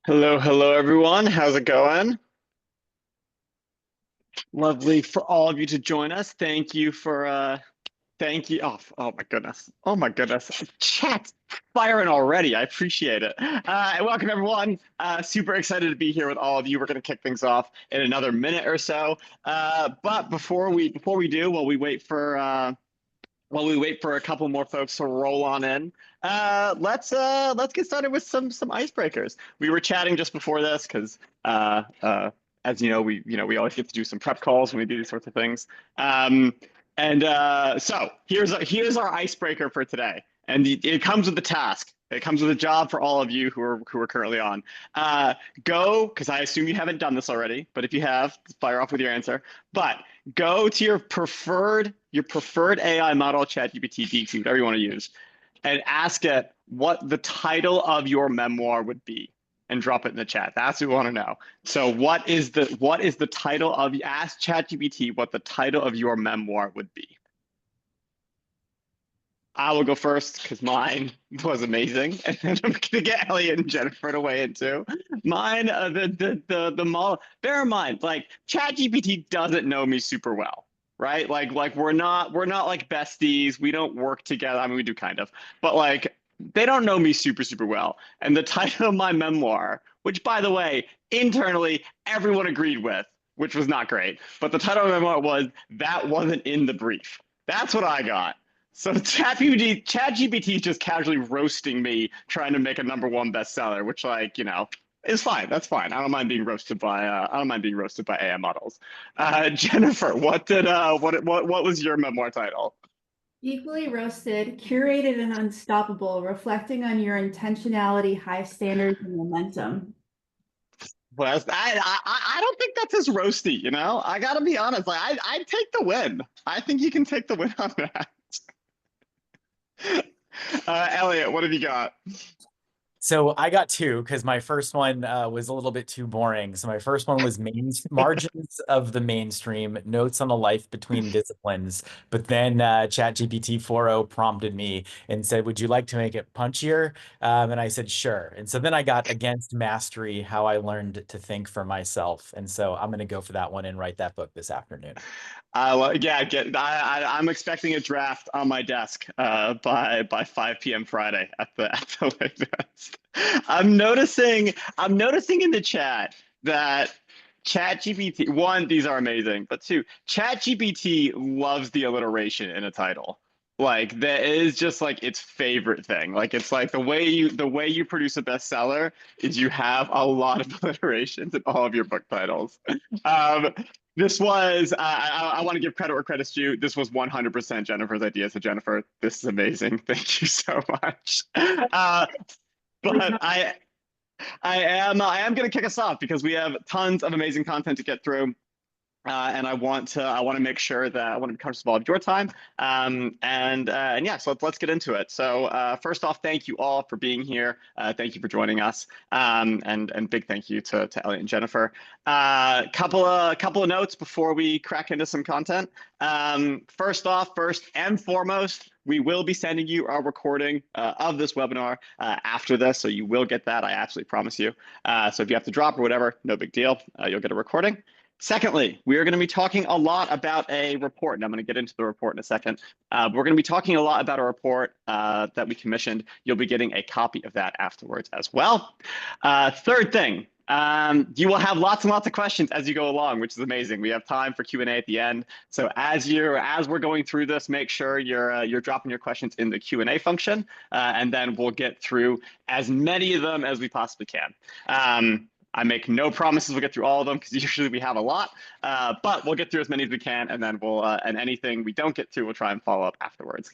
Hello, hello everyone. How's it going? Lovely for all of you to join us. Thank you for thank you. Oh my goodness. Oh my goodness. Chat firing already. I appreciate it. And welcome everyone. Super excited to be here with all of you. We're going to kick things off in another minute or so. But before we do, while we wait for a couple more folks to roll on in, let's get started with some icebreakers. We were chatting just before this because as we always get to do some prep calls when we do these sorts of things. So here's our icebreaker for today, and it comes with the task. It comes with a job for all of you who are currently on. Uh, Go, because I assume you haven't done this already, but if you have, fire off with your answer. But go to your preferred AI model, ChatGPT, DeepSeek, whatever you want to use, and ask it what the title of your memoir would be, and drop it in the chat. That's what we want to know. So what is the title of ask ChatGPT what the title of your memoir would be. I will go first because mine was amazing, and then I'm gonna get Elliot and Jennifer to weigh in too. Mine, the model. Bear in mind, like ChatGPT doesn't know me super well, right? Like we're not like besties. We don't work together. I mean, we do kind of, but like they don't know me super well. And the title of my memoir, which by the way, internally everyone agreed with, which was not great, but the title of my memoir was "That Wasn't in the Brief." That's what I got. So ChatGPT is just casually roasting me, trying to make a number one bestseller, which is fine. That's fine. I don't mind being roasted by AI models. Jennifer, what was your memoir title? Equally roasted, curated, and unstoppable, reflecting on your intentionality, high standards, and momentum. Well, I don't think that's as roasty. I gotta be honest. Like I take the win. I think you can take the win on that. Elliot, what have you got? So I got two because my first one was a little bit too boring. So my first one was margins of the mainstream, notes on a life between disciplines. But then ChatGPT 4.0 prompted me and said, "Would you like to make it punchier?" And I said, "Sure." And so then I got against mastery, how I learned to think for myself. And so I'm going to go for that one and write that book this afternoon. Yeah, I'm expecting a draft on my desk by 5 p.m. Friday at the latest. I'm noticing in the chat that ChatGPT, one, these are amazing, but two, ChatGPT loves the alliteration in a title. Like that is just like its favorite thing. Like it's like the way you produce a bestseller is you have a lot of alliterations in all of your book titles. Um, this was, I want to give credit where credit's due. This was 100% Jennifer's idea. So, Jennifer, this is amazing. Thank you so much. But I am going to kick us off because we have tons of amazing content to get through. And I want to make sure that I want to be conscious of all of your time. And yeah, so let's get into it. So first off, thank you all for being here. Thank you for joining us. And big thank you to Elliot and Jennifer. Couple of notes before we crack into some content. First and foremost, we will be sending you our recording of this webinar after this, so you will get that. I absolutely promise you. So if you have to drop or whatever, no big deal. You'll get a recording. Secondly, we are going to be talking a lot about a report, and I'm going to get into the report in a second. We're going to be talking a lot about a report that we commissioned. You'll be getting a copy of that afterwards as well. Third thing, you will have lots and lots of questions as you go along, which is amazing. We have time for Q&A at the end. So as we're going through this, make sure you're dropping your questions in the Q&A function, and then we'll get through as many of them as we possibly can. I make no promises we'll get through all of them because usually we have a lot, but we'll get through as many as we can, and then and anything we don't get to, we'll try and follow up afterwards.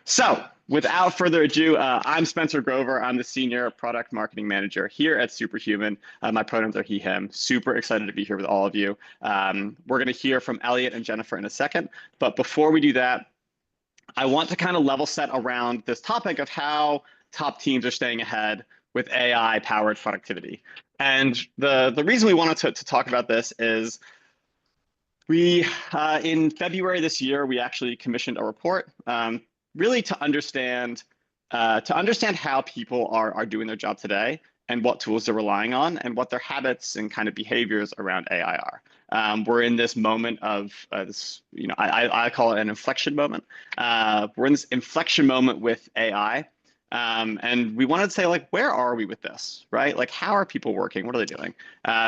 So without further ado, I'm Spencer Grover. I'm the Senior Product Marketing Manager here at Superhuman. My pronouns are he, him. Super excited to be here with all of you. We're going to hear from Elliot and Jennifer in a second, but before we do that, I want to kind of level set around this topic of how top teams are staying ahead with AI-powered productivity. And the reason we wanted to talk about this is we, in February this year, we actually commissioned a report really to understand how people are doing their job today and what tools they're relying on and what their habits and kind of behaviors around AI are. We're in this moment of this, I call it an inflection moment. We're in this inflection moment with AI. And we wanted to say, like, where are we with this, right? Like, how are people working? What are they doing?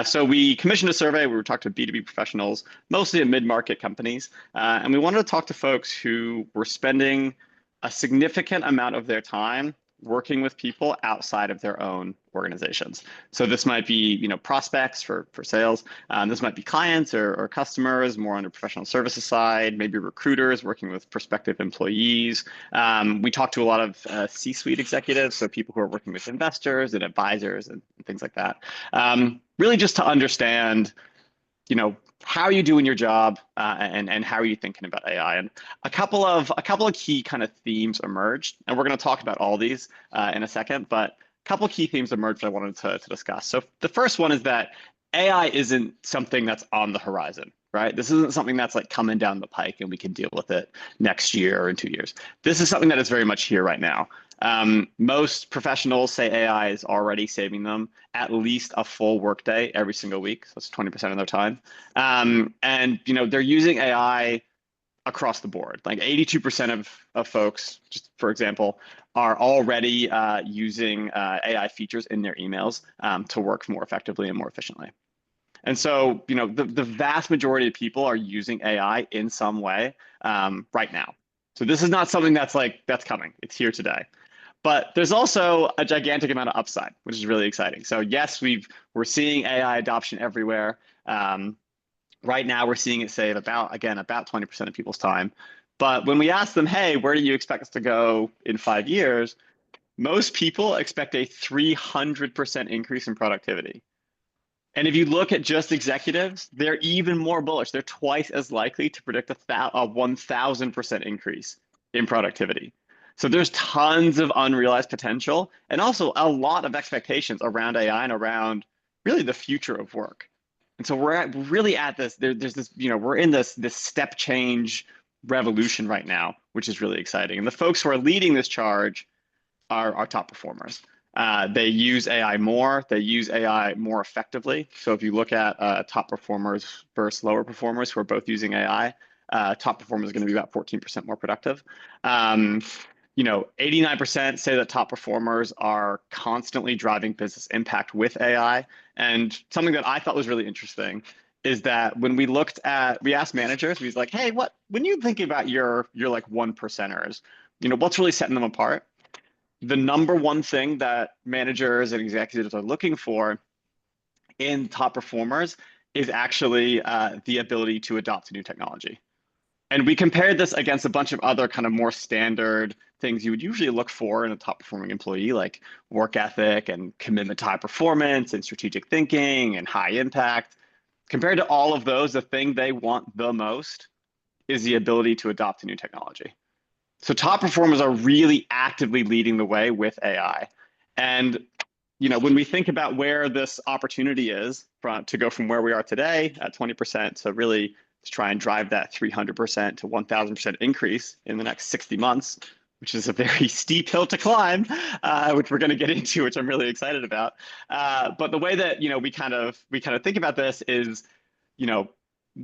So we commissioned a survey. We were talking to B2B professionals, mostly at mid-market companies. And we wanted to talk to folks who were spending a significant amount of their time working with people outside of their own organizations. So this might be, prospects for sales. This might be clients or customers more on the professional services side, maybe recruiters working with prospective employees. We talked to a lot of C-suite executives, so people who are working with investors and advisors and things like that. Really just to understand, how are you doing your job, and how are you thinking about AI? And a couple of key kind of themes emerged, and we're going to talk about all these in a second. But a couple of key themes emerged I wanted to discuss. So the first one is that AI isn't something that's on the horizon, right? This isn't something that's like coming down the pike and we can deal with it next year or in 2 years. This is something that is very much here right now. Most professionals say AI is already saving them at least a full workday every single week. So it's 20% of their time. And they're using AI across the board. Like 82% of folks, just for example, are already using AI features in their emails to work more effectively and more efficiently. And so, the vast majority of people are using AI in some way right now. So this is not something that's coming. It's here today. But there's also a gigantic amount of upside, which is really exciting. So yes, we're seeing AI adoption everywhere. Right now, we're seeing it save about 20% of people's time. But when we ask them, hey, where do you expect us to go in 5 years? Most people expect a 300% increase in productivity. And if you look at just executives, they're even more bullish. They're twice as likely to predict a 1,000% increase in productivity. So there's tons of unrealized potential and also a lot of expectations around AI and around really the future of work. And so we're really at this, there's this, we're in this step change revolution right now, which is really exciting. And the folks who are leading this charge are top performers. They use AI more. They use AI more effectively. So if you look at top performers versus lower performers who are both using AI, top performers are going to be about 14% more productive. 89% say that top performers are constantly driving business impact with AI. And something that I thought was really interesting is that when we asked managers, we was like, hey, when you think about your like 1%ers, what's really setting them apart? The number one thing that managers and executives are looking for in top performers is actually the ability to adopt new technology. And we compared this against a bunch of other kind of more standard things you would usually look for in a top performing employee, like work ethic and commitment to high performance and strategic thinking and high impact. Compared to all of those, the thing they want the most is the ability to adopt a new technology. So top performers are really actively leading the way with AI. And when we think about where this opportunity is to go from where we are today at 20% to really to try and drive that 300% to 1,000% increase in the next 60 months, which is a very steep hill to climb, which we're going to get into, which I'm really excited about. But the way that we kind of think about this is,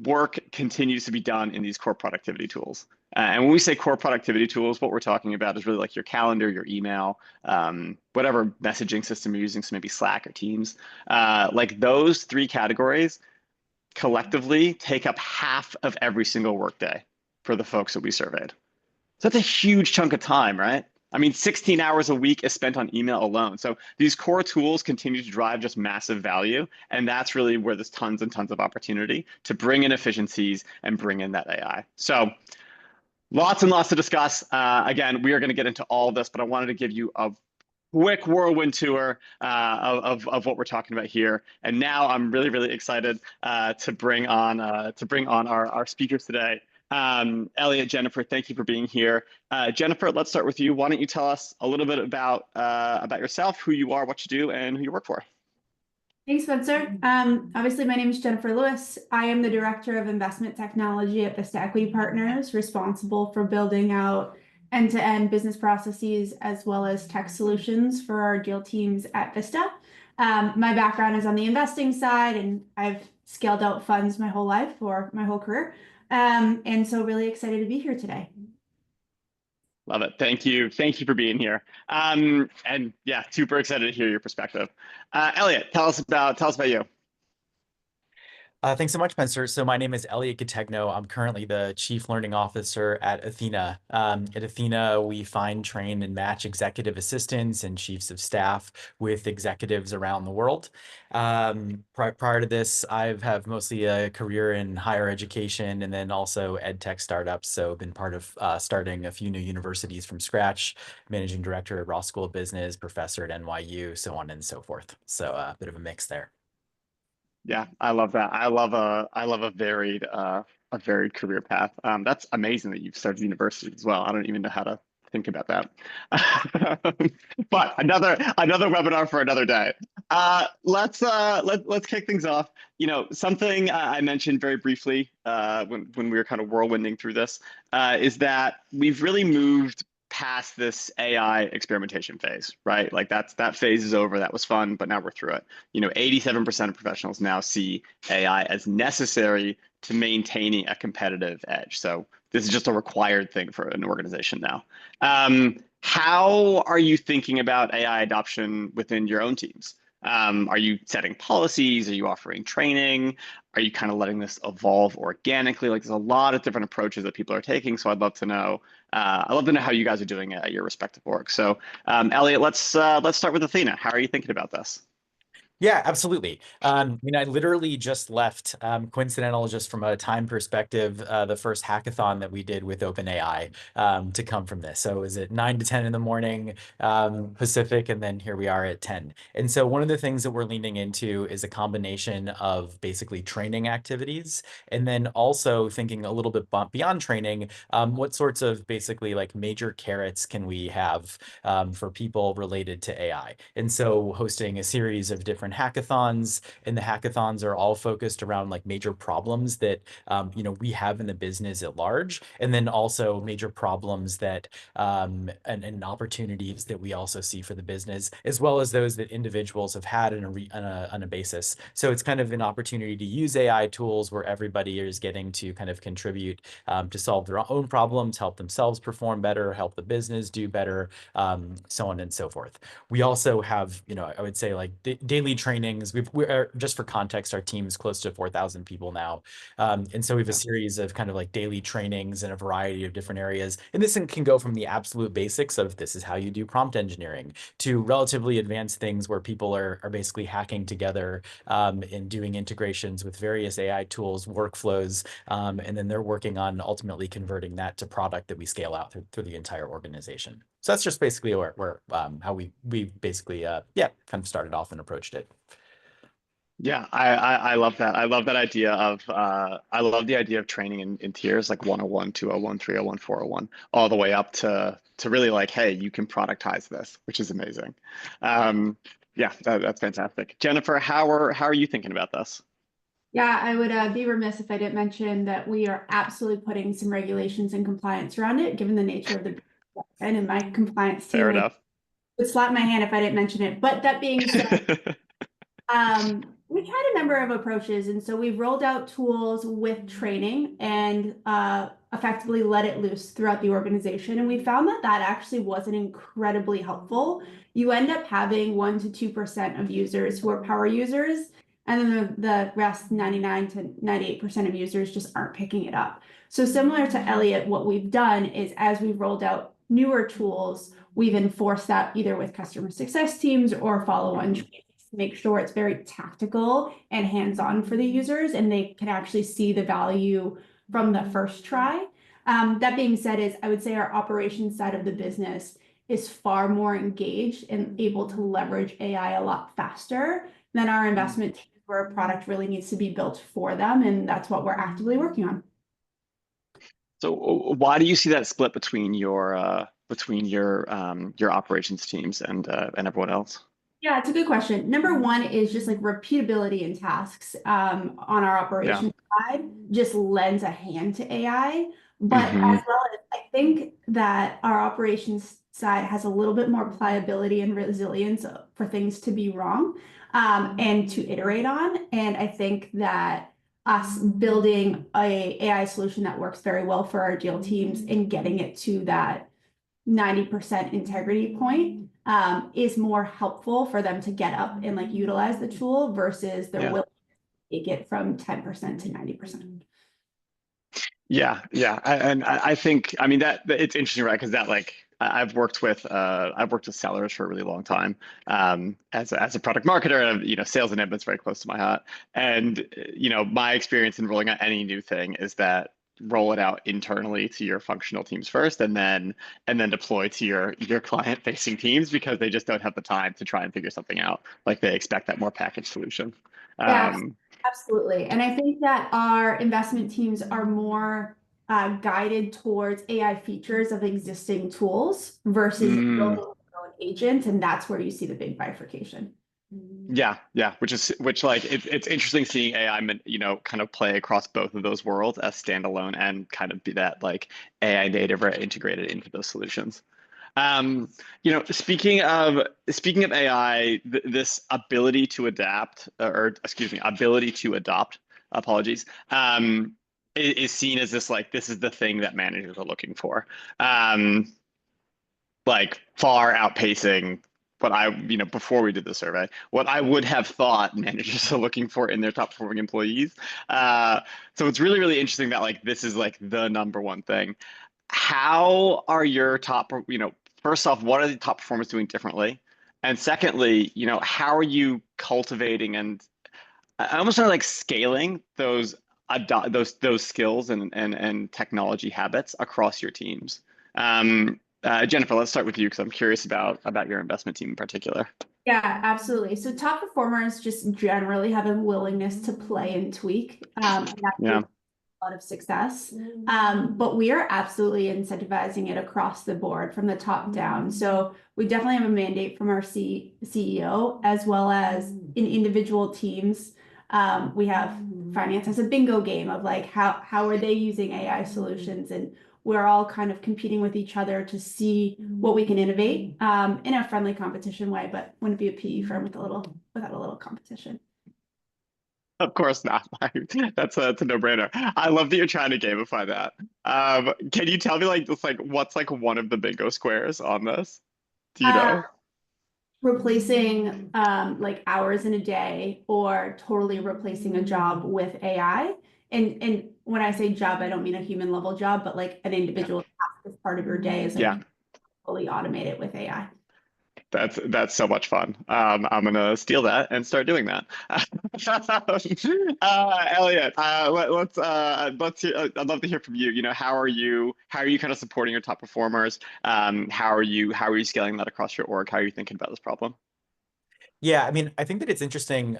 work continues to be done in these core productivity tools. And when we say core productivity tools, what we're talking about is really like your calendar, your email, whatever messaging system you're using, so maybe Slack or Teams. Like those 3 categories collectively take up half of every single workday for the folks that we surveyed. So that's a huge chunk of time, right? I mean, 16 hours a week is spent on email alone. So these core tools continue to drive just massive value. And that's really where there's tons and tons of opportunity to bring in efficiencies and bring in that AI. So lots and lots to discuss. Again, we are going to get into all of this, but I wanted to give you a quick whirlwind tour of what we're talking about here. And now I'm really, really excited to bring on our speakers today. Elliot, Jennifer, thank you for being here. Jennifer, let's start with you. Why don't you tell us a little bit about yourself, who you are, what you do, and who you work for? Thanks, Spencer. Obviously, my name is Jennifer Lewis. I am the Director of Investment Technology at Vista Equity Partners, responsible for building out end-to-end business processes as well as tech solutions for our deal teams at Vista. My background is on the investing side, and I've scaled out funds my whole life or my whole career. And so really excited to be here today. Love it. Thank you. Thank you for being here. And yeah, super excited to hear your perspective. Elliot, tell us about you. Thanks so much, Spencer. So my name is Elliot Gattegno. I'm currently the Chief Learning Officer at Athena. At Athena, we find, train, and match executive assistants and chiefs of staff with executives around the world. Prior to this, I've have mostly a career in higher education and then also ed tech startups. So been part of starting a few new universities from scratch, managing director at Ross School of Business, professor at NYU, so on and so forth. So a bit of a mix there. Yeah, I love that. I love a varied career path. That's amazing that you've started university as well. I don't even know how to think about that. But another webinar for another day. Let's kick things off. You know, something I mentioned very briefly when we were kind of whirlwinding through this is that we've really moved past this AI experimentation phase, right? Like that phase is over. That was fun, but now we're through it. You know, 87% of professionals now see AI as necessary to maintaining a competitive edge. So this is just a required thing for an organization now. How are you thinking about AI adoption within your own teams? Are you setting policies? Are you offering training? Are you kind of letting this evolve organically? Like there's a lot of different approaches that people are taking. So I'd love to know. I'd love to know how you guys are doing it at your respective orgs. So Elliot, let's start with Athena. How are you thinking about this? Yeah, absolutely. I mean, I literally just left, coincidental, just from a time perspective, the first hackathon that we did with OpenAI to come from this. So it was at 9 to 10 in the morning Pacific, and then here we are at 10. And so one of the things that we're leaning into is a combination of basically training activities, and then also thinking a little bit beyond training, what sorts of basically like major carrots can we have for people related to AI? And so hosting a series of different hackathons, and the hackathons are all focused around like major problems that we have in the business at large, and then also major problems that and opportunities that we also see for the business, as well as those that individuals have had on a basis. So it's kind of an opportunity to use AI tools where everybody is getting to kind of contribute to solve their own problems, help themselves perform better, help the business do better, so on and so forth. We also have, I would say like daily trainings. We're just for context, our team is close to 4,000 people now. And so we have a series of kind of like daily trainings in a variety of different areas. And this can go from the absolute basics of this is how you do prompt engineering to relatively advanced things where people are basically hacking together and doing integrations with various AI tools, workflows, and then they're working on ultimately converting that to product that we scale out through the entire organization. So that's just basically how we basically kind of started off and approached it. Yeah, I love that. I love that idea of I love the idea of training in tiers like 101, 201, 301, 401, all the way up to really like, hey, you can productize this, which is amazing. Yeah, that's fantastic. Jennifer, how are you thinking about this? Yeah, I would be remiss if I didn't mention that we are absolutely putting some regulations and compliance around it, given the nature of the and in my compliance team Fair enough. would slap my hand if I didn't mention it. But that being said, we've had a number of approaches, and so we've rolled out tools with training and effectively let it loose throughout the organization. And we found that actually wasn't incredibly helpful. You end up having 1 to 2% of users who are power users, and then the rest, 99 to 98% of users, just aren't picking it up. So similar to Elliot, what we've done is as we've rolled out newer tools, we've enforced that either with customer success teams or follow-on trainings to make sure it's very tactical and hands-on for the users, and they can actually see the value from the first try. That being said, I would say our operations side of the business is far more engaged and able to leverage AI a lot faster than our investment teams, where a product really needs to be built for them, and that's what we're actively working on. So why do you see that split between your operations teams and everyone else? Yeah, it's a good question. Number one is just like repeatability in tasks on our operations side just lends a hand to AI. But as well as I think that our operations side has a little bit more pliability and resilience for things to be wrong, and to iterate on. And I think that us building a AI solution that works very well for our deal teams and getting it to that 90% integrity point, is more helpful for them to get up and like utilize the tool versus their will to take it from 10% to 90%. Yeah, yeah, and I think, I mean, that it's interesting, right? Because that, like, I've worked with sellers for a really long time, as a product marketer, and sales enablement's very close to my heart. And my experience in rolling out any new thing is that roll it out internally to your functional teams first, and then deploy to your client facing teams, because they just don't have the time to try and figure something out. Like, they expect that more packaged solution. Yeah, absolutely. And I think that our investment teams are more guided towards AI features of existing tools versus building their own agent, and that's where you see the big bifurcation. Yeah, which like it's interesting seeing AI, kind of play across both of those worlds as standalone and kind of be that like AI native or integrated into those solutions. Speaking of AI, this ability to adapt, or excuse me, ability to adopt, apologies, is seen as this is the thing that managers are looking for, like far outpacing what before we did the survey, what I would have thought managers are looking for in their top performing employees. So it's really, really interesting that like this is like the number one thing. How are your top, first off, what are the top performers doing differently? And secondly, how are you cultivating and I almost like scaling those skills and technology habits across your teams? Jennifer, let's start with you, because I'm curious about your investment team in particular. Yeah, absolutely. So top performers just generally have a willingness to play and tweak. And that's a lot of success. But we are absolutely incentivizing it across the board from the top down. So we definitely have a mandate from our CEO, as well as in individual teams. We have finance as a bingo game of like how are they using AI solutions, and we're all kind of competing with each other to see what we can innovate in a friendly competition way, but wouldn't be a PE firm without a little competition. Of course not. That's a no-brainer. I love that you're trying to gamify that. Can you tell me what's like one of the bingo squares on this? Do you know? Replacing like hours in a day, or totally replacing a job with AI. And when I say job, I don't mean a human level job, but like an individual task as part of your day is like fully automate it with AI. That's so much fun. I'm gonna steal that and start doing that. Elliot, let's hear, I'd love to hear from you. How are you kind of supporting your top performers? How are you scaling that across your org? How are you thinking about this problem? Yeah, I mean, I think that it's interesting,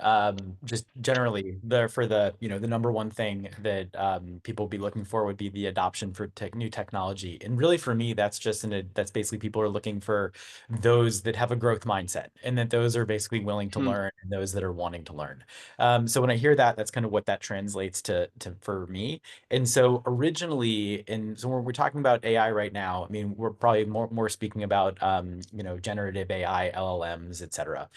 just generally the number one thing that people will be looking for would be the adoption for new technology. And really for me, that's basically people are looking for those that have a growth mindset, and that those are basically willing to learn, and those that are wanting to learn. So when I hear that, that's kind of what that translates to for me. And so originally, so when we're talking about AI right now, I mean, we're probably more speaking about generative AI, LLMs, et cetera.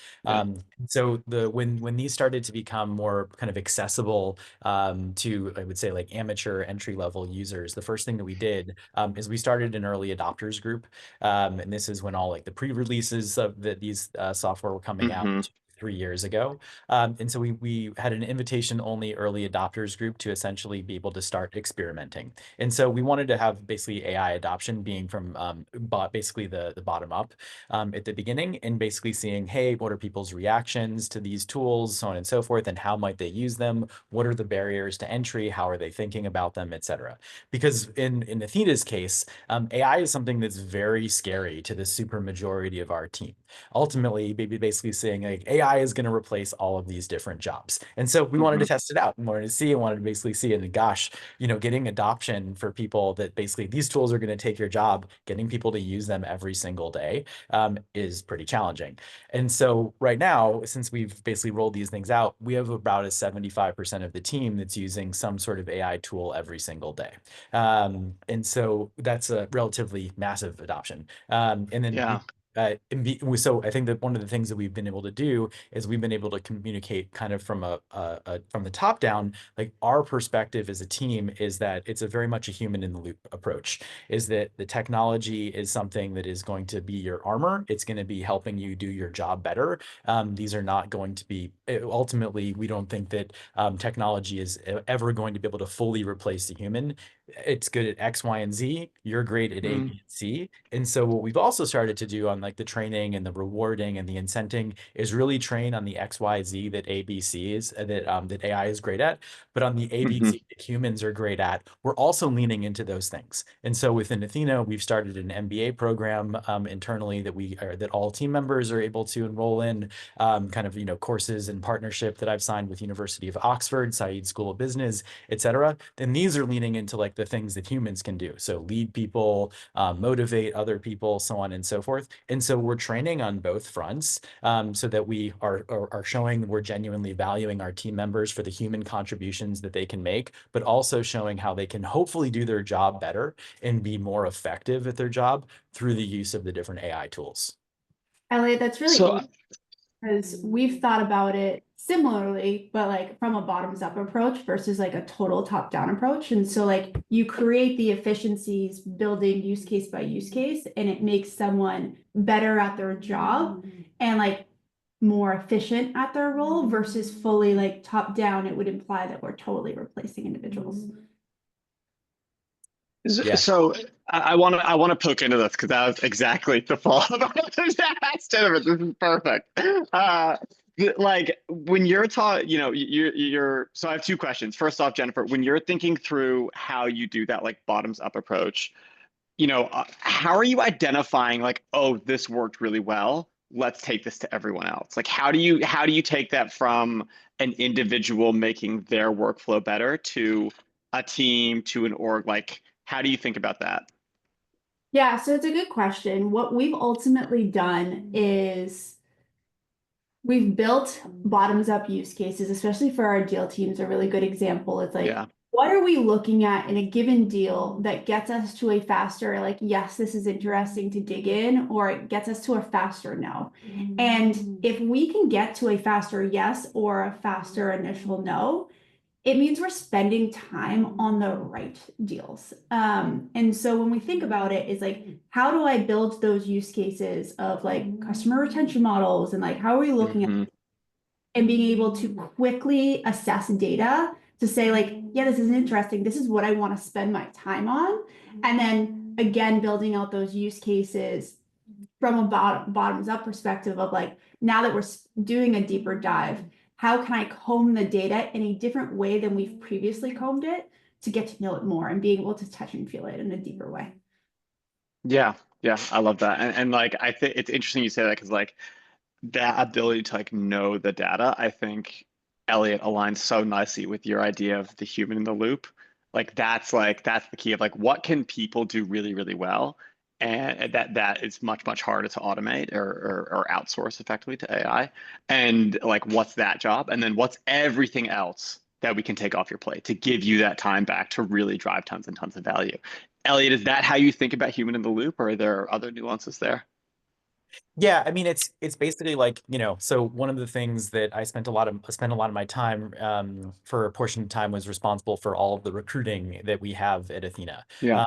So when these started to become more kind of accessible to, I would say, like amateur entry level users, the first thing that we did is we started an early adopters group, and this is when all like the pre-releases of these software were coming out 3 years ago. And so we had an invitation only early adopters group to essentially be able to start experimenting. And so we wanted to have basically AI adoption being from basically the bottom up at the beginning, and basically seeing, hey, what are people's reactions to these tools, so on and so forth, and how might they use them? What are the barriers to entry? How are they thinking about them, et cetera? Because in Athena's case, AI is something that's very scary to the super majority of our team. ultimately basically saying like AI is going to replace all of these different jobs. And so we wanted to Mhm. test it out and wanted to basically see it. And gosh, getting adoption for people that basically these tools are going to take your job, getting people to use them every single day is pretty challenging. And so right now, since we've basically rolled these things out, we have about a 75% of the team that's using some sort of AI tool every single day. And so that's a relatively massive adoption. And then Yeah. so I think that one of the things that we've been able to do is we've been able to communicate kind of from from the top down, like our perspective as a team is that it's a very much a human in the loop approach, is that the technology is something that is going to be your armor. It's going to be helping you do your job better. These are not going to be, ultimately, we don't think that technology is ever going to be able to fully replace the human. It's good at X, Y, and Z. You're great at A, Mm. B, and C. And so what we've also started to do on like the training and the rewarding and the incenting is really train on the X, Y, Z that A, B, C is that AI is great at. But on the A, B, Mhm. C that humans are great at, we're also leaning into those things. And so within Athena, we've started an MBA program internally that all team members are able to enroll in, kind of courses and partnership that I've signed with University of Oxford, Said School of Business, etc. And these are leaning into like the things that humans can do. So lead people, motivate other people, so on and so forth. And so we're training on both fronts so that we are showing we're genuinely valuing our team members for the human contributions that they can make, but also showing how they can hopefully do their job better and be more effective at their job through the use of the different AI tools. Elliot, that's really So interesting because we've thought about it similarly, but like from a bottoms up approach versus like a total top down approach. And so like you create the efficiencies building use case by use case, and it makes someone better at their job and like more efficient at their role versus fully like top down. It would imply that we're totally replacing individuals. Yeah. So I want to poke into this because that was exactly the follow-up I was asked. Jennifer, this is perfect. Like when you're taught, you're. So I have two questions. First off, Jennifer, when you're thinking through how you do that like bottoms up approach, how are you identifying like, oh, this worked really well. Let's take this to everyone else. Like, how do you take that from an individual making their workflow better to a team, to an org? Like, how do you think about that? Yeah, so it's a good question. What we've ultimately done is we've built bottoms up use cases, especially for our deal teams, a really good example. It's like, Yeah. what are we looking at in a given deal that gets us to a faster, like, yes, this is interesting to dig in, or it gets us to a faster no. And if we can get to a faster yes or a faster initial no, it means we're spending time on the right deals. And so when we think about it, it's like, how do I build those use cases of like customer retention models and like how are we looking at Hmm. and being able to quickly assess data to say like, yeah, this is interesting. This is what I want to spend my time on. And then again, building out those use cases from a bottoms up perspective of like, now that we're doing a deeper dive, how can I comb the data in a different way than we've previously combed it to get to know it more and being able to touch and feel it in a deeper way? Yeah. Yeah. I love that. And like, I think it's interesting you say that because like that ability to like know the data, I think Elliot aligns so nicely with your idea of the human in the loop. Like that's the key of like what can people do really, really well? And that is much, much harder to automate or outsource effectively to AI. And like what's that job? And then what's everything else that we can take off your plate to give you that time back to really drive tons and tons of value. Elliot, is that how you think about human in the loop, or are there other nuances there? Yeah, I mean it's basically like, so one of the things that spent a lot of my time for a portion of time was responsible for all of the recruiting that we have at Athena. Yeah.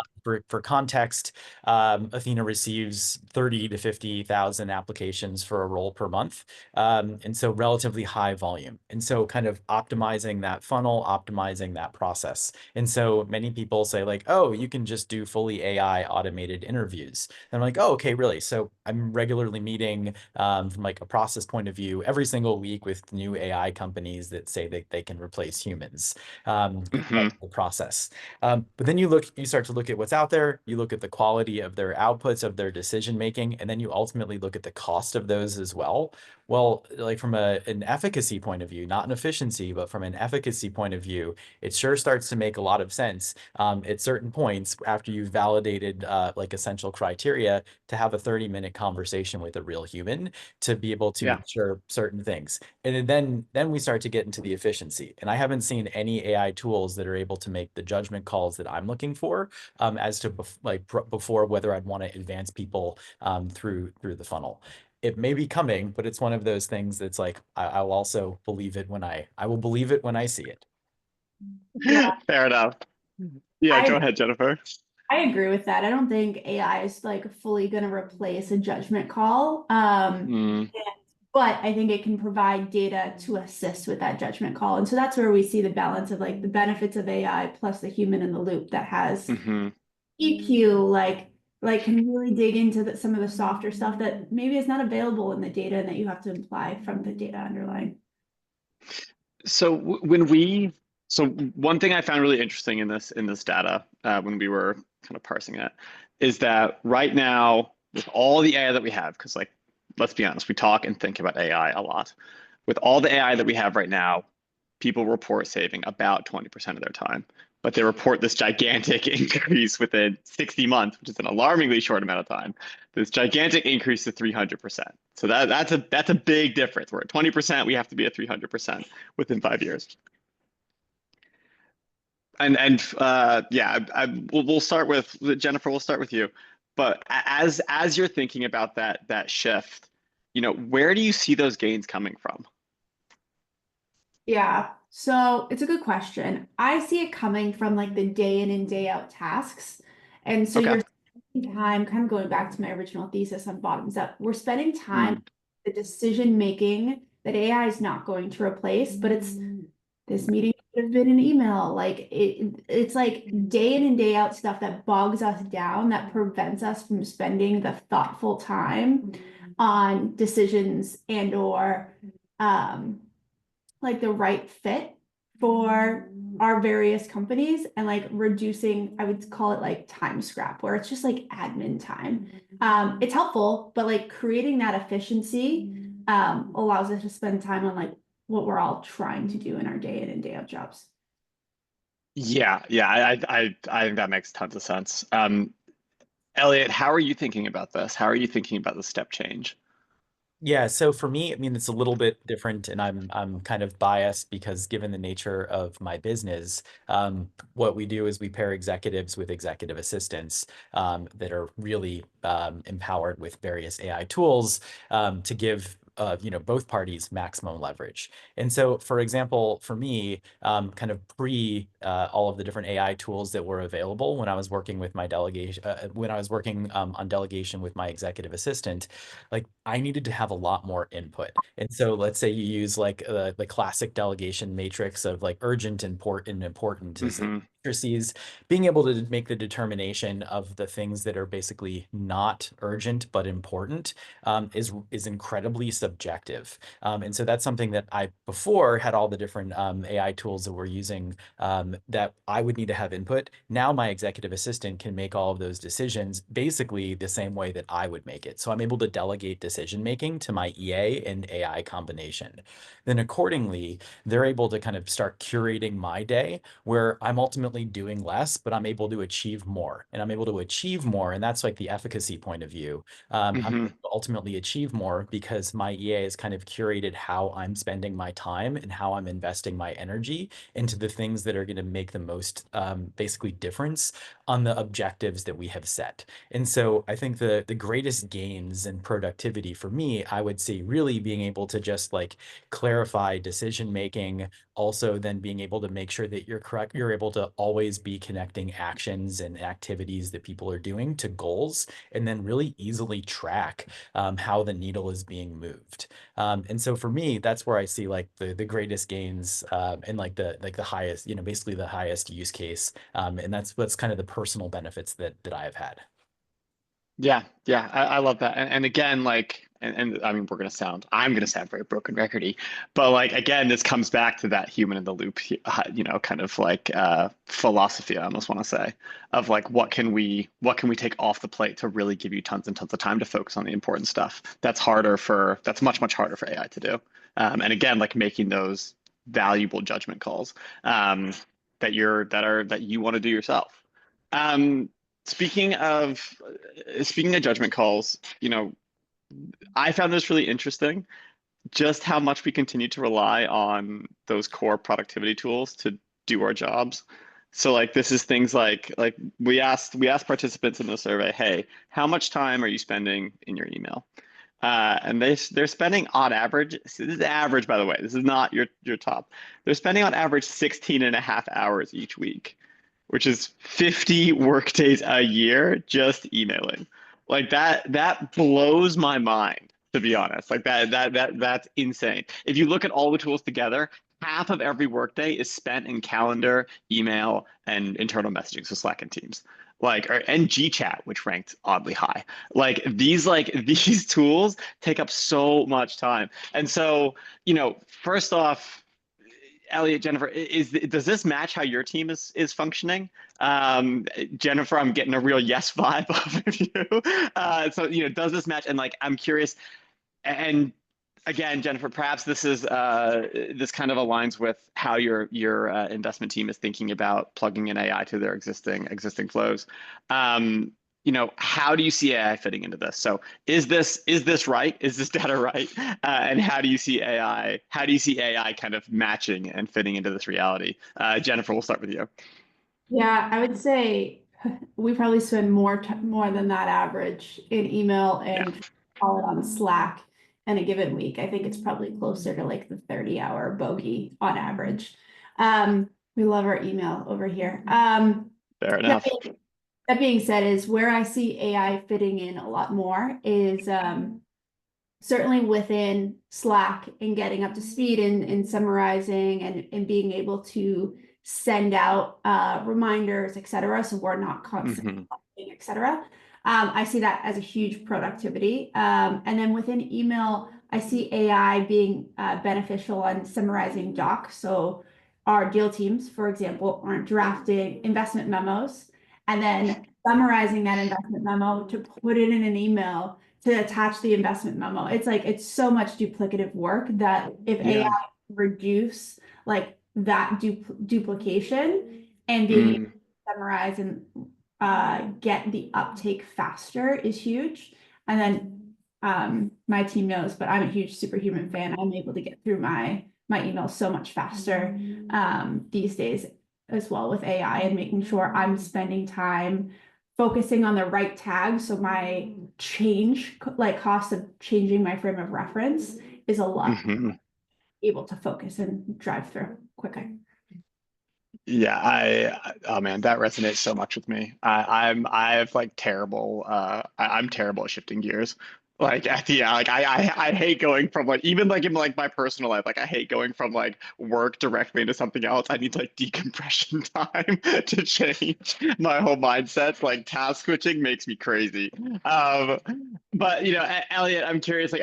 For context, Athena receives 30 to 50,000 applications for a role per month. And so relatively high volume. And so kind of optimizing that funnel, optimizing that process. And so many people say like, oh, you can just do fully AI automated interviews. And I'm like, oh, okay, really? So I'm regularly meeting from like a process point of view every single week with new AI companies that say that they can replace humans Hmm. the process. But then you start to look at what's what's out there, you look at the quality of their outputs, of their decision making, and then you ultimately look at the cost of those as well. Well, like from an efficacy point of view, not an efficiency, but from an efficacy point of view, it sure starts to make a lot of sense at certain points after you've validated like essential criteria to have a 30-minute conversation with a real human to be able to Yeah. ensure certain things. And then we start to get into the efficiency. And I haven't seen any AI tools that are able to make the judgment calls that I'm looking for as to before whether I'd want to advance people through the funnel. It may be coming, but it's one of those things that's like I'll also believe it when I will believe it when I see it. Yeah. Fair enough. Yeah, go ahead, Jennifer. I agree with that. I don't think AI is like fully going to replace a judgment call. But I think it can provide data to assist with that judgment call. And so that's where we see the balance of like the benefits of AI plus the human in the loop that has EQ, like can really dig into some of the softer stuff that maybe is not available in the data and that you have to imply from the data underlying. So one thing I found really interesting in this data when we were kind of parsing it is that right now with all the AI that we have, because like let's be honest, we talk and think about AI a lot. With all the AI that we have right now, people report saving about 20% of their time, but they report this gigantic increase within 60 months, which is an alarmingly short amount of time. This gigantic increase to 300%. So that's a big difference. We're at 20%, we have to be at 300% within 5 years. We'll start with Jennifer. We'll start with you. But as you're thinking about that shift, where do you see those gains coming from? Yeah, so it's a good question. I see it coming from like the day in and day out tasks. And so you're spending time, kind of going back to my original thesis on bottoms up, we're spending time the decision making that AI is not going to replace, but it's this meeting could have been an email. Like it's like day in and day out stuff that bogs us down, that prevents us from spending the thoughtful time on decisions and or like the right fit for our various companies and like reducing, I would call it like time scrap, where it's just like admin time. It's helpful, but like creating that efficiency allows us to spend time on like what we're all trying to do in our day in and day out jobs. Yeah, I think that makes tons of sense. Elliot, how are you thinking about this? How are you thinking about the step change? Yeah, so for me, I mean, it's a little bit different, and I'm kind of biased because given the nature of my business, what we do is we pair executives with executive assistants that are really empowered with various AI tools to give both parties maximum leverage. And so, for example, for me, kind of pre all of the different AI tools that were available when I was working with my delegation, when I was working on delegation with my executive assistant, like I needed to have a lot more input. And so let's say you use like the classic delegation matrix of like urgent, important, important is matrices, being able to make the determination of the things that are basically not urgent but important is incredibly subjective. And so that's something that I before had all the different AI tools that we're using that I would need to have input. Now my executive assistant can make all of those decisions basically the same way that I would make it. So I'm able to delegate decision making to my EA and AI combination. Then accordingly, they're able to kind of start curating my day where I'm ultimately doing less, but I'm able to achieve more. And I'm able to achieve more. And that's like the efficacy point of view. I'm able to ultimately achieve more because my EA has kind of curated how I'm spending my time and how I'm investing my energy into the things that are going to make the most basically difference on the objectives that we have set. And so I think the greatest gains in productivity for me, I would say really being able to just like clarify decision making, also then being able to make sure that you're able to always be connecting actions and activities that people are doing to goals, and then really easily track how the needle is being moved. And so for me, that's where I see like the greatest gains and like the highest, basically the highest use case. And that's kind of the personal benefits that I have had. Yeah, yeah, I love that. And again, like, and I mean, I'm gonna sound very broken recordy, but like, again, this comes back to that human in the loop, kind of like philosophy, I almost want to say, of like, what can we take off the plate to really give you tons and tons of time to focus on the important stuff. That's much, much harder for AI to do. And again, like making those valuable judgment calls that you want to do yourself. Um, speaking of judgment calls, I found this really interesting, just how much we continue to rely on those core productivity tools to do our jobs. So like this is things like we asked participants in the survey, hey, how much time are you spending in your email? And they're spending on average, this is average by the way, this is not your top. They're spending on average 16 and a half hours each week, which is 50 workdays a year just emailing. Like that blows my mind, to be honest. Like that's insane. If you look at all the tools together, half of every workday is spent in calendar, email, and internal messaging, so Slack and Teams. And GChat, which ranked oddly high. These tools take up so much time. And so, first off, Elliot, Jennifer, does this match how your team is functioning? Jennifer, I'm getting a real yes vibe of you. So does this match? And like, I'm curious. And again, Jennifer, perhaps this kind of aligns with how your investment team is thinking about plugging in AI to their existing flows. How do you see AI fitting into this? So is this right? Is this data right? And how do you see AI? How do you see AI kind of matching and fitting into this reality? Jennifer, we'll start with you. Yeah, I would say we probably spend more than that average in email Yeah. and call it on Slack in a given week. I think it's probably closer to like the 30-hour bogey on average. We love our email over here. Fair enough. That being said, is where I see AI fitting in a lot more is certainly within Slack and getting up to speed and summarizing and being able to send out reminders, et cetera. So we're not constantly, et cetera. I see that as a huge productivity. And then within email, I see AI being beneficial on summarizing docs. So our deal teams, for example, aren't drafting investment memos and then summarizing that investment memo to put it in an email to attach the investment memo. It's so much duplicative work that if AI reduce like that duplication and being able to summarize and get the uptake faster is huge. And then my team knows, but I'm a huge Superhuman fan. I'm able to get through my emails so much faster these days as well with AI and making sure I'm spending time focusing on the right tag. So my cost of changing my frame of reference is a lot able to focus and drive through quicker. Yeah, oh man, that resonates so much with me. I'm terrible at shifting gears. Like at the like I hate going from like even like in like my personal life, like I hate going from like work directly into something else. I need like decompression time to change my whole mindset. Like task switching makes me crazy. But Elliot, I'm curious, like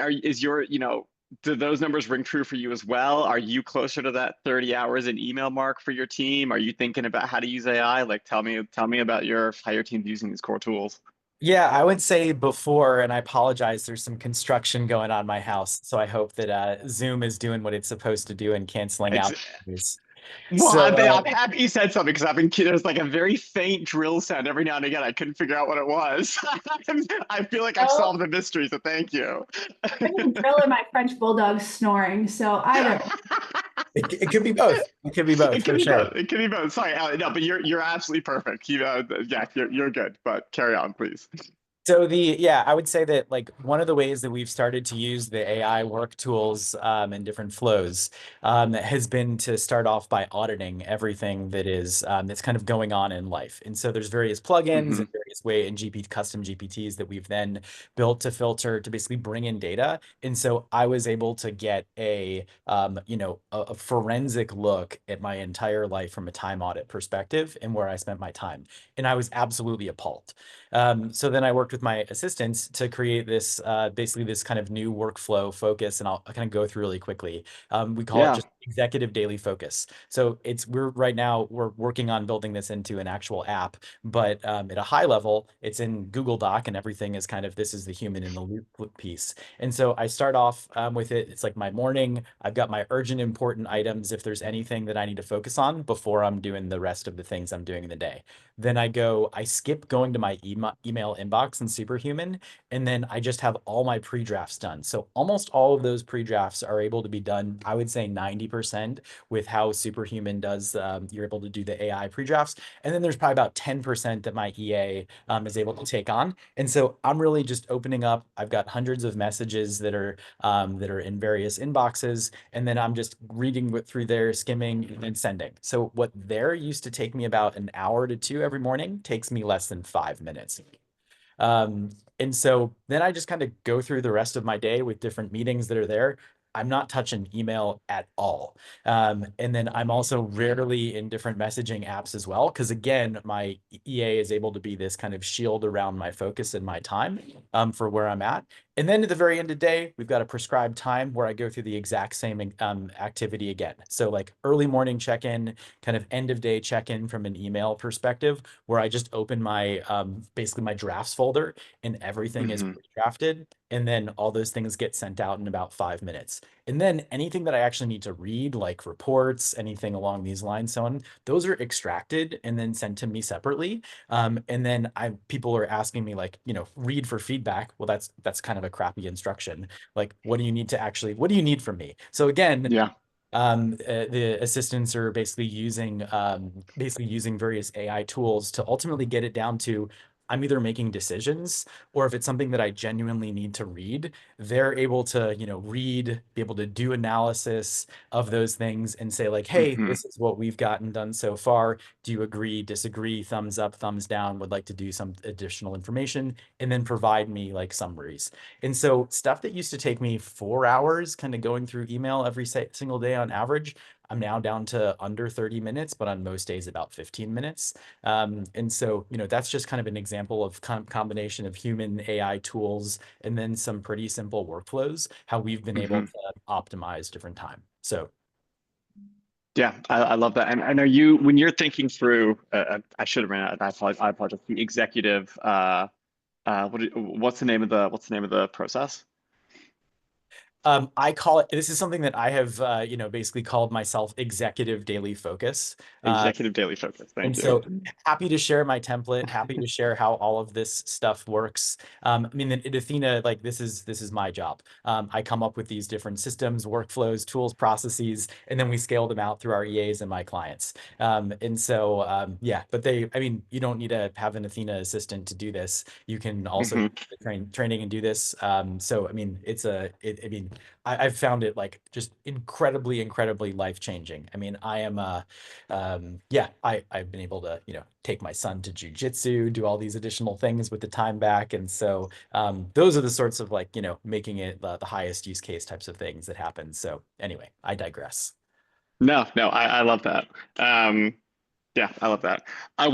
do those numbers ring true for you as well? Are you closer to that 30 hours in email mark for your team? Are you thinking about how to use AI? Like tell me about how your team's using these core tools. Yeah, I would say before, and I apologize, there's some construction going on in my house. So I hope that Zoom is doing what it's supposed to do and canceling It's out. Well, So I'm happy you said something because there's like a very faint drill sound every now and again. I couldn't figure out what it was. I feel like I've solved the mystery, so thank you. I can drill in my French bulldog snoring, so either. it could be both. It could be both It could for be sure. both. It could be both. Sorry, Allie, no, but you're absolutely perfect. Yeah, you're good. But carry on, please. So I would say that like one of the ways that we've started to use the AI work tools and different flows has been to start off by auditing everything that is that's kind of going on in life. And so there's various plugins and various way in custom GPTs that we've then built to filter to basically bring in data. And so I was able to get a forensic look at my entire life from a time audit perspective and where I spent my time. And I was absolutely appalled. So then I worked with my assistants to create this basically this kind of new workflow focus, and I'll kind of go through really quickly. We call it just executive daily focus. So we're working on building this into an actual app, but at a high level, it's in Google Doc, and everything is kind of, this is the human in the loop piece. And so I start off with it. It's like my morning. I've got my urgent, important items if there's anything that I need to focus on before I'm doing the rest of the things I'm doing in the day. Then I skip going to my email inbox in Superhuman, and then I just have all my pre-drafts done. So almost all of those pre-drafts are able to be done, I would say 90% with how Superhuman does. You're able to do the AI pre-drafts. And then there's probably about 10% that my EA is able to take on. And so I'm really just opening up. I've got hundreds of messages that are in various inboxes. And then I'm just reading through there, skimming and sending. So what there used to take me about an hour to two every morning takes me less than 5 minutes. And so then I just kind of go through the rest of my day with different meetings that are there. I'm not touching email at all. And then I'm also rarely in different messaging apps as well, because again, my EA is able to be this kind of shield around my focus and my time for where I'm at. And then at the very end of the day, we've got a prescribed time where I go through the exact same activity again. So like early morning check-in, kind of end of day check-in from an email perspective, where I just open my basically my drafts folder and everything is pre-drafted. And then all those things get sent out in about 5 minutes. And then anything that I actually need to read, like reports, anything along these lines, so on, those are extracted and then sent to me separately. And then people are asking me like, read for feedback. Well, that's kind of a crappy instruction. Like, what do you need from me? So again, the assistants are basically using various AI tools to ultimately get it down to, I'm either making decisions, or if it's something that I genuinely need to read, they're able to, read, be able to do analysis of those things and say like, hey, this is what we've gotten done so far. Do you agree, disagree, thumbs up, thumbs down, would like to do some additional information, and then provide me like summaries. And so stuff that used to take me 4 hours kind of going through email every single day on average, I'm now down to under 30 minutes, but on most days about 15 minutes. And so, that's just kind of an example of combination of human AI tools and then some pretty simple workflows, how we've been able to optimize different time. So. Yeah, I love that. And I know you, when you're thinking through, I should have ran out. I apologize. The executive, what's the name of the process? I call it, this is something that I have, basically called myself executive daily focus. Executive daily focus. Thank you. So happy to share my template, happy to share how all of this stuff works. I mean, at Athena, like this is my job. I come up with these different systems, workflows, tools, processes, and then we scale them out through our EAs and my clients. And so, yeah, but you don't need to have an Athena assistant to do this. You can also training and do this. So, I mean, I've found it like just incredibly, incredibly life-changing. I mean, I am I've been able to, take my son to jujitsu, do all these additional things with the time back. And so those are the sorts of like, making it the highest use case types of things that happen. So anyway, I digress. No, I love that. Yeah, I love that. All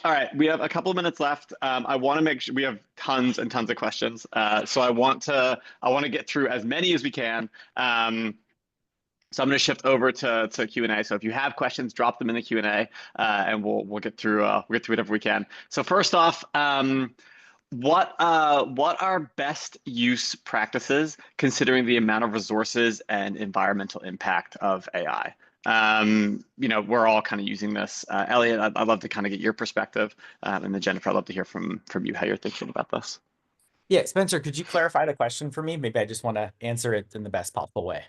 right, we have a couple of minutes left. I want to make sure we have tons and tons of questions. So I want to get through as many as we can. So I'm going to shift over to Q&A. So if you have questions, drop them in the Q&A, and we'll get through whatever we can. So first off, what are best use practices considering the amount of resources and environmental impact of AI? We're all kind of using this. Elliot, I'd love to kind of get your perspective, and then Jennifer, I'd love to hear from you how you're thinking about this. Yeah, Spencer, could you clarify the question for me? Maybe I just want to answer it in the best possible way.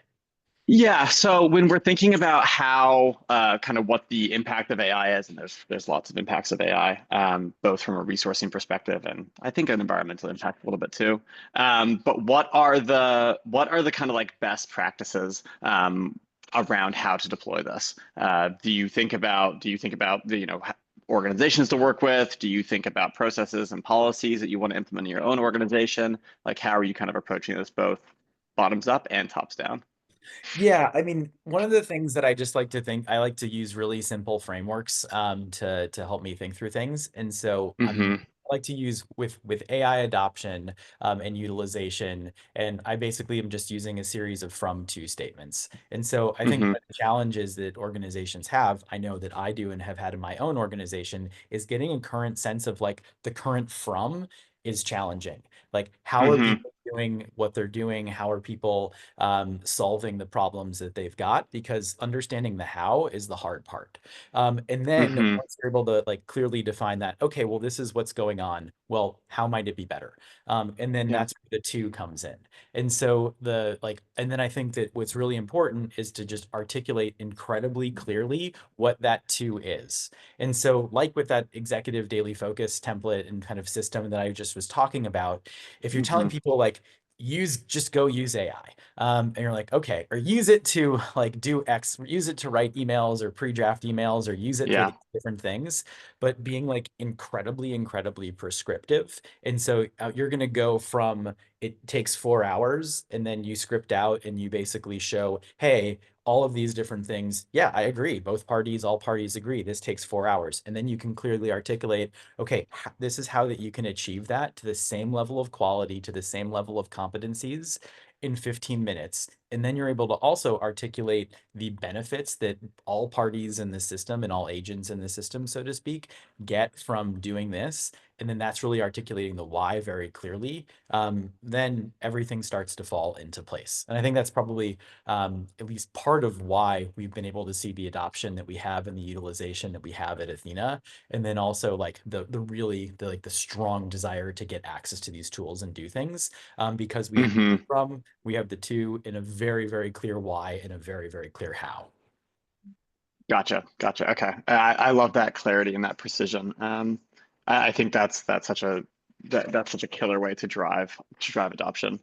Yeah, so when we're thinking about how kind of what the impact of AI is, and there's lots of impacts of AI, both from a resourcing perspective and I think an environmental impact a little bit too. But what are the kind of like best practices around how to deploy this? Do you think about the, organizations to work with? Do you think about processes and policies that you want to implement in your own organization? Like, how are you kind of approaching this both bottoms up and tops down? Yeah, I mean, one of the things that I just like to think, I like to use really simple frameworks to help me think through things. And so Mm-hmm. I like to use with AI adoption and utilization, and I basically am just using a series of from to statements. And so I think Mm-hmm. one of the challenges that organizations have, I know that I do and have had in my own organization, is getting a current sense of like the current from is challenging. Like, how are Mm-hmm. people doing what they're doing? How are people solving the problems that they've got? Because understanding the how is the hard part. And then Mm-hmm. once you're able to like clearly define that, okay, well, this is what's going on. Well, how might it be better? And then Yeah. that's where the two comes in. And so the like, and then I think that what's really important is to just articulate incredibly clearly what that two is. And so, like with that executive daily focus template and kind of system that I just was talking about, if you're Mm-hmm. telling people like, just go use AI. And you're like, okay, or use it to like do X, use it to write emails or pre-draft emails, or use it for Yeah. these different things, but being like incredibly, incredibly prescriptive. And so you're going to go from it takes 4 hours and then you script out and you basically show, hey, all of these different things. Yeah, I agree. Both parties, all parties agree. This takes 4 hours. And then you can clearly articulate, okay, this is how that you can achieve that to the same level of quality, to the same level of competencies in 15 minutes. And then you're able to also articulate the benefits that all parties in the system and all agents in the system, so to speak, get from doing this. And then that's really articulating the why very clearly. Then everything starts to fall into place. And I think that's probably at least part of why we've been able to see the adoption that we have and the utilization that we have at Athena. And then also like the really the strong desire to get access to these tools and do things because we have Mm-hmm. from, we have the two in a very, very clear why and a very, very clear how. Gotcha. Gotcha. Okay. I love that clarity and that precision. I think that's such a that's such a killer way to drive adoption.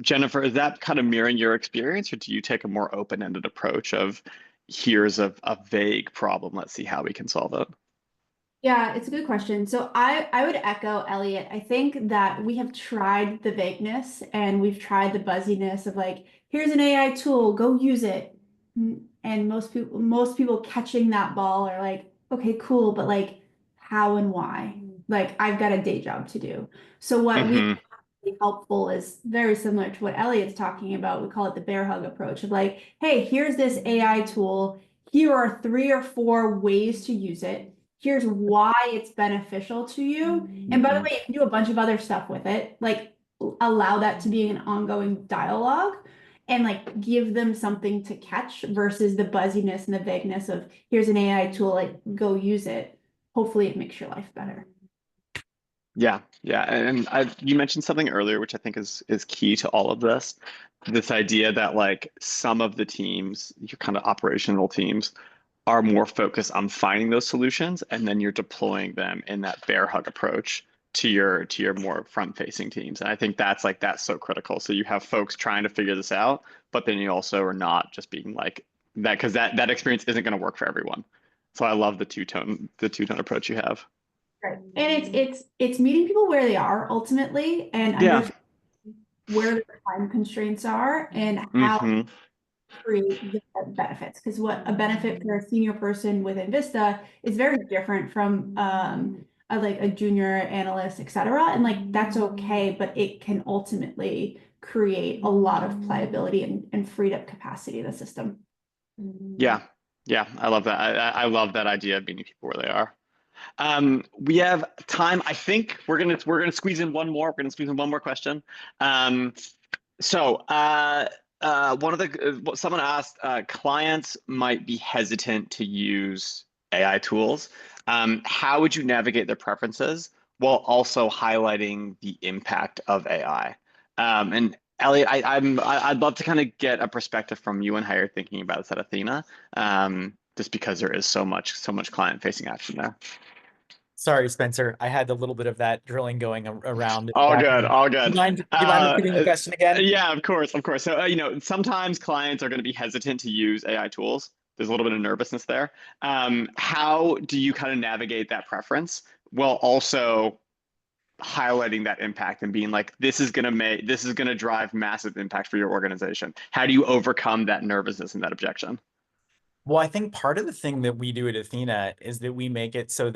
Jennifer, is that kind of mirroring your experience, or do you take a more open-ended approach of here's a vague problem, let's see how we can solve it? Yeah, it's a good question. So I would echo Elliot. I think that we have tried the vagueness and we've tried the buzziness of like, here's an AI tool, go use it. And most people catching that ball are like, okay, cool, but like how and why? Like I've got a day job to do. So what we Mm-hmm. be helpful is very similar to what Elliot's talking about. We call it the bear hug approach of like, hey, here's this AI tool. Here are 3 or 4 ways to use it. Here's why it's beneficial to you. And by the Mm-hmm. way, you can do a bunch of other stuff with it. Like allow that to be an ongoing dialogue and like give them something to catch versus the buzziness and the vagueness of here's an AI tool, like go use it. Hopefully it makes your life better. Yeah, yeah, and you mentioned something earlier, which I think is key to all of this. This idea that like some of the teams, your kind of operational teams, are more focused on finding those solutions, and then you're deploying them in that bear hug approach to your more front-facing teams. And I think that's so critical. So you have folks trying to figure this out, but then you also are not just being like that because that experience isn't going to work for everyone. So I love the two-tone approach you have. Right. And it's meeting people where they are ultimately and Yeah. understanding where their time constraints are and how to Mm-hmm. create the benefits. Because what a benefit for a senior person within Vista is very different from like a junior analyst, et cetera. And like that's okay, but it can ultimately create a lot of pliability and freed up capacity in the system. Yeah. Yeah. I love that. I love that idea of meeting people where they are. We have time. I think we're gonna squeeze in one more. We're gonna squeeze in one more question. Um, so one of the someone asked, clients might be hesitant to use AI tools. How would you navigate their preferences while also highlighting the impact of AI? And Elliot, I'd love to kind of get a perspective from you and how you're thinking about this at Athena, just because there is so much client-facing action there. Sorry, Spencer. I had a little bit of that drilling going around in the All good, background. all Do good. you mind repeating the question again? Yeah, of course, of course. So, sometimes clients are going to be hesitant to use AI tools. there's a little bit of nervousness there. How do you kind of navigate that preference while also highlighting that impact and being like, this is going to drive massive impact for your organization? How do you overcome that nervousness and that objection? Well, I think part of the thing that we do at Athena is that we make it so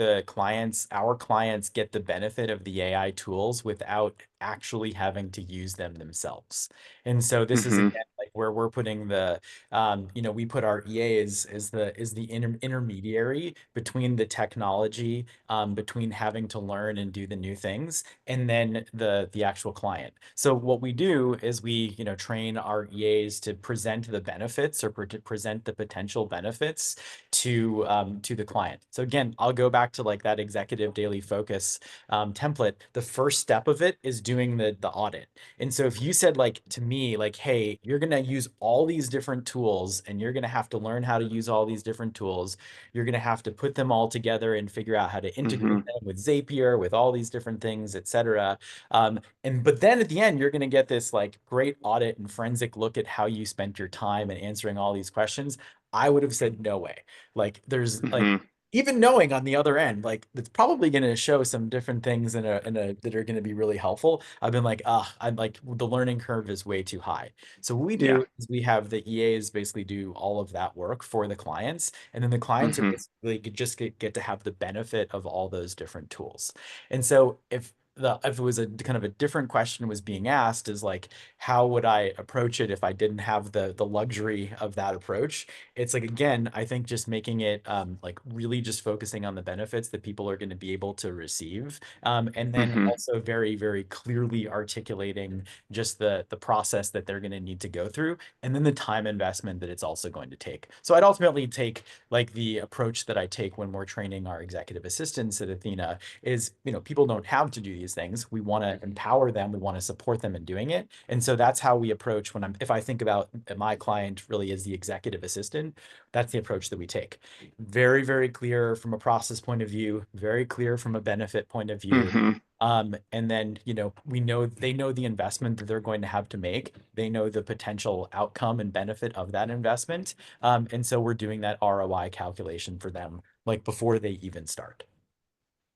our clients get the benefit of the AI tools without actually having to use them themselves. And so this is Mm-hmm. again like where we're putting we put our EA as the intermediary between the technology, between having to learn and do the new things, and then the actual client. So what we do is we, train our EAs to present the benefits or to present the potential benefits to the client. So again, I'll go back to like that executive daily focus template. The first step of it is doing the audit. And so if you said like to me, like, hey, you're going to use all these different tools and you're going to have to learn how to use all these different tools, you're going to have to put them all together and figure out how to integrate Mm-hmm. them with Zapier, with all these different things, et cetera. But then at the end, you're going to get this like great audit and forensic look at how you spent your time and answering all these questions. I would have said no way. Like there's like Mm-hmm. even knowing on the other end, like it's probably going to show some different things that are going to be really helpful. I've been like, I'm like the learning curve is way too high. So what we Yeah. do is we have the EAs basically do all of that work for the clients, and then the clients are Mm-hmm. basically just get to have the benefit of all those different tools. And so if it was a kind of a different question was being asked is like, how would I approach it if I didn't have the luxury of that approach? It's like, again, I think just making it like really just focusing on the benefits that people are going to be able to receive. And then Mm-hmm. also very, very clearly articulating just the process that they're going to need to go through, and then the time investment that it's also going to take. So I'd ultimately take like the approach that I take when we're training our executive assistants at Athena is, people don't have to do these things. We want to empower them. We want to support them in doing it. And so that's how we approach if I think about my client really as the executive assistant, that's the approach that we take. Very, very clear from a process point of view, very clear from a benefit point of view. Mm-hmm. And then, they know the investment that they're going to have to make. They know the potential outcome and benefit of that investment. And so we're doing that ROI calculation for them, like before they even start.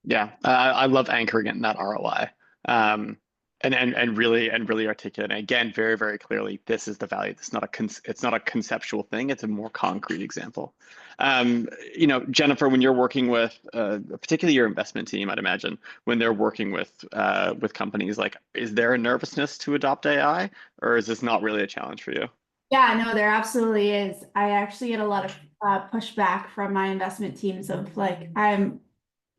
Yeah, I love anchoring it in that ROI, and really articulate. And again, very very clearly, this is the value. It's not a conceptual thing. It's a more concrete example. Jennifer, when you're working with, particularly your investment team, I'd imagine when they're working with companies, like, is there a nervousness to adopt AI, or is this not really a challenge for you? Yeah, no, there absolutely is. I actually get a lot of pushback from my investment teams of like, I'm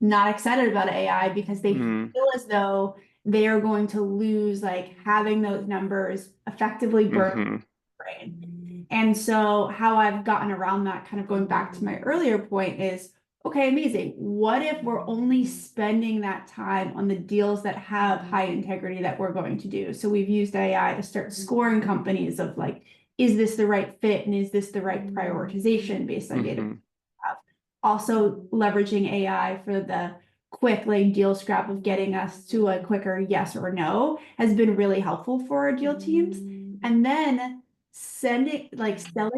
not excited about AI because they Mm, feel as though they are going to lose like having those numbers effectively burn mm-hmm, their brain. And so how I've gotten around that, kind of going back to my earlier point, is okay, amazing. What if we're only spending that time on the deals that have high integrity that we're going to do? So we've used AI to start scoring companies of like, is this the right fit and is this the right prioritization based on data? mm-hmm, Also leveraging AI for the quick like deal scrap of getting us to a quicker yes or no has been really helpful for our deal teams. And then selling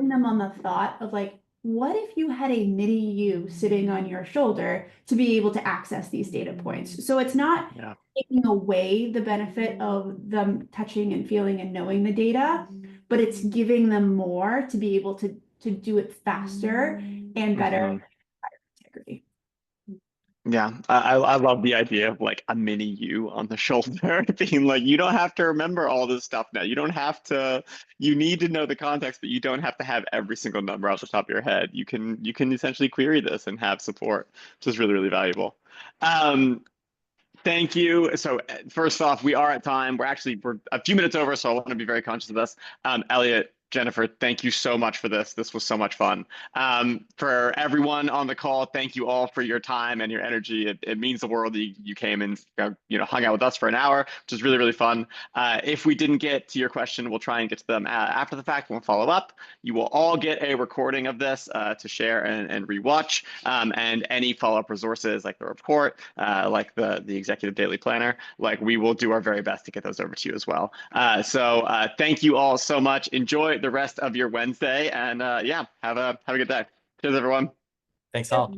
them on the thought of like, what if you had a mini you sitting on your shoulder to be able to access these data points? So it's not yeah. taking away the benefit of them touching and feeling and knowing the data, but it's giving them more to be able to do it faster and better Mm-hmm. integrity. Yeah, I love the idea of like a mini you on the shoulder, being like, you don't have to remember all this stuff now. You don't have to, you need to know the context, but you don't have to have every single number off the top of your head. You can essentially query this and have support, which is really, really valuable. Um, Thank you. So first off, we are at time. We're a few minutes over, so I want to be very conscious of this. Elliot, Jennifer, thank you so much for this. This was so much fun. For everyone on the call, thank you all for your time and your energy. It means the world that you came and hung out with us for an hour, which is really, really fun. If we didn't get to your question, we'll try and get to them after the fact. We'll follow up. You will all get a recording of this to share and rewatch, and any follow-up resources like the report, like the executive daily planner, like we will do our very best to get those over to you as well. So thank you all so much. Enjoy the the rest of your Wednesday, and yeah, have a good day. Cheers, everyone. Thanks all.